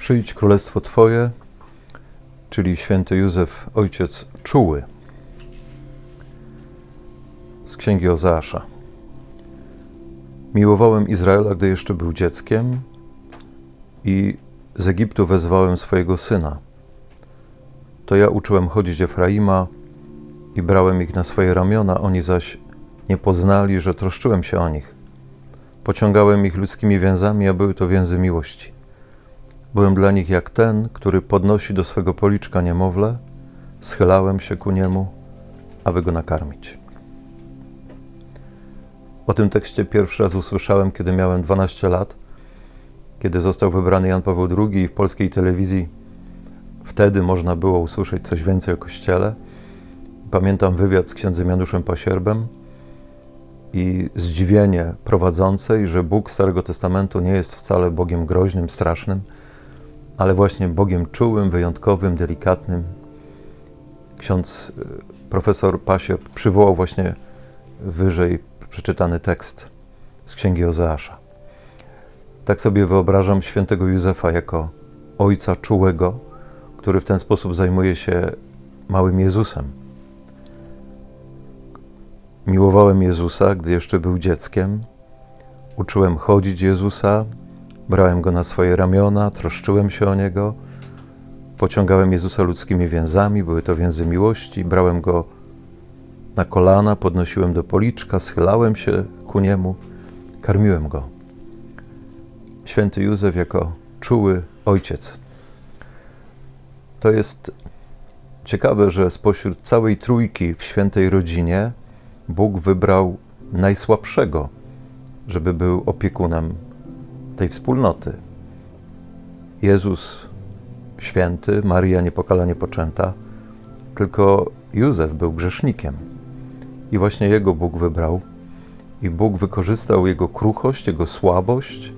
Przyjdź królestwo Twoje, czyli święty Józef, ojciec czuły. Z księgi Ozeasza. Miłowałem Izraela, gdy jeszcze był dzieckiem, i z Egiptu wezwałem swojego syna. To ja uczyłem chodzić Efraima i brałem ich na swoje ramiona, oni zaś nie poznali, że troszczyłem się o nich. Pociągałem ich ludzkimi więzami, a były to więzy miłości. Byłem dla nich jak ten, który podnosi do swego policzka niemowlę, schylałem się ku niemu, aby go nakarmić. O tym tekście pierwszy raz usłyszałem, kiedy miałem 12 lat, kiedy został wybrany Jan Paweł II i w polskiej telewizji wtedy można było usłyszeć coś więcej o Kościele. Pamiętam wywiad z księdzem Januszem Pasierbem i zdziwienie prowadzącej, że Bóg Starego Testamentu nie jest wcale Bogiem groźnym, strasznym, ale właśnie Bogiem czułym, wyjątkowym, delikatnym. Ksiądz profesor Pasierb przywołał właśnie wyżej przeczytany tekst z księgi Ozeasza. Tak sobie wyobrażam świętego Józefa jako ojca czułego, który w ten sposób zajmuje się małym Jezusem. Miłowałem Jezusa, gdy jeszcze był dzieckiem. Uczyłem chodzić Jezusa, brałem Go na swoje ramiona, troszczyłem się o Niego. Pociągałem Jezusa ludzkimi więzami, były to więzy miłości. Brałem Go na kolana, podnosiłem do policzka, schylałem się ku Niemu, karmiłem Go. Święty Józef jako czuły ojciec. To jest ciekawe, że spośród całej trójki w świętej rodzinie Bóg wybrał najsłabszego, żeby był opiekunem tej wspólnoty. Jezus święty, Maria niepokalanie poczęta, tylko Józef był grzesznikiem. I właśnie jego Bóg wybrał i Bóg wykorzystał jego kruchość, jego słabość,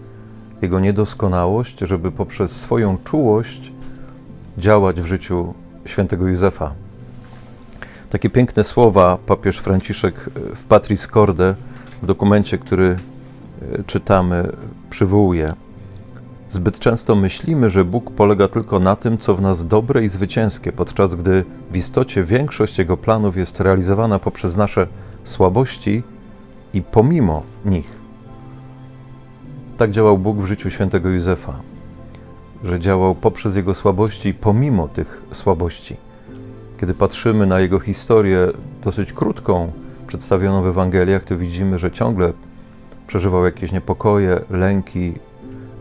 jego niedoskonałość, żeby poprzez swoją czułość działać w życiu świętego Józefa. Takie piękne słowa papież Franciszek w Patris Corde, w dokumencie, który czytamy, przywołuje. Zbyt często myślimy, że Bóg polega tylko na tym, co w nas dobre i zwycięskie, podczas gdy w istocie większość Jego planów jest realizowana poprzez nasze słabości i pomimo nich. Tak działał Bóg w życiu świętego Józefa, że działał poprzez jego słabości pomimo tych słabości. Kiedy patrzymy na jego historię dosyć krótką, przedstawioną w Ewangeliach, to widzimy, że ciągle przeżywał jakieś niepokoje, lęki,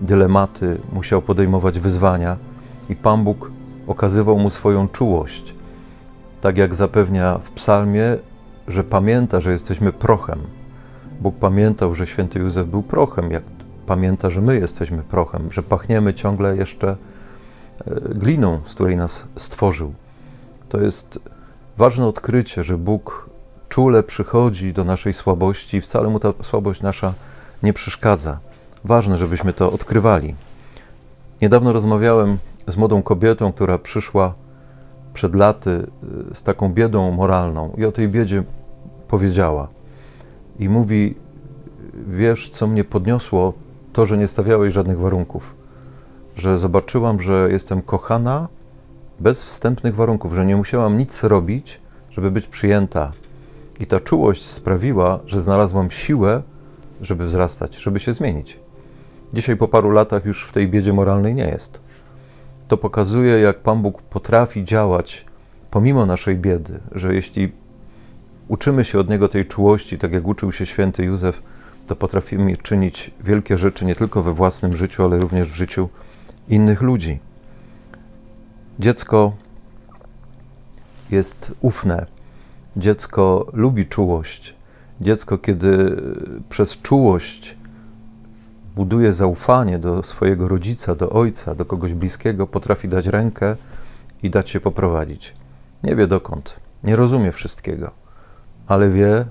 dylematy, musiał podejmować wyzwania i Pan Bóg okazywał mu swoją czułość. Tak jak zapewnia w psalmie, że pamięta, że jesteśmy prochem. Bóg pamiętał, że święty Józef był prochem, jak pamięta, że my jesteśmy prochem, że pachniemy ciągle jeszcze gliną, z której nas stworzył. To jest ważne odkrycie, że Bóg czule przychodzi do naszej słabości i wcale mu ta słabość nasza nie przeszkadza. Ważne, żebyśmy to odkrywali. Niedawno rozmawiałem z młodą kobietą, która przyszła przed laty z taką biedą moralną i o tej biedzie powiedziała. I mówi, wiesz, co mnie podniosło? To, że nie stawiałeś żadnych warunków. Że zobaczyłam, że jestem kochana bez wstępnych warunków, że nie musiałam nic robić, żeby być przyjęta. I ta czułość sprawiła, że znalazłam siłę, żeby wzrastać, żeby się zmienić. Dzisiaj po paru latach już w tej biedzie moralnej nie jest. To pokazuje, jak Pan Bóg potrafi działać pomimo naszej biedy, że jeśli uczymy się od Niego tej czułości, tak jak uczył się święty Józef, to potrafimy czynić wielkie rzeczy nie tylko we własnym życiu, ale również w życiu innych ludzi. Dziecko jest ufne. Dziecko lubi czułość. Dziecko, kiedy przez czułość buduje zaufanie do swojego rodzica, do ojca, do kogoś bliskiego, potrafi dać rękę i dać się poprowadzić. Nie wie dokąd, nie rozumie wszystkiego, ale wie,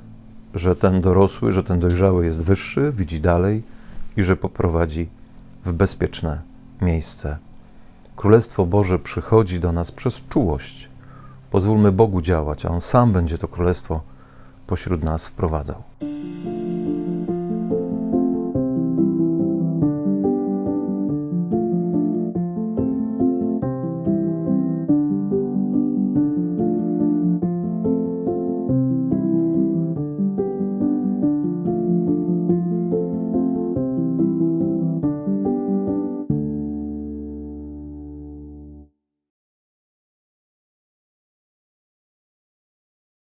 że ten dorosły, że ten dojrzały jest wyższy, widzi dalej i że poprowadzi w bezpieczne miejsce. Królestwo Boże przychodzi do nas przez czułość. Pozwólmy Bogu działać, a On sam będzie to królestwo pośród nas wprowadzał.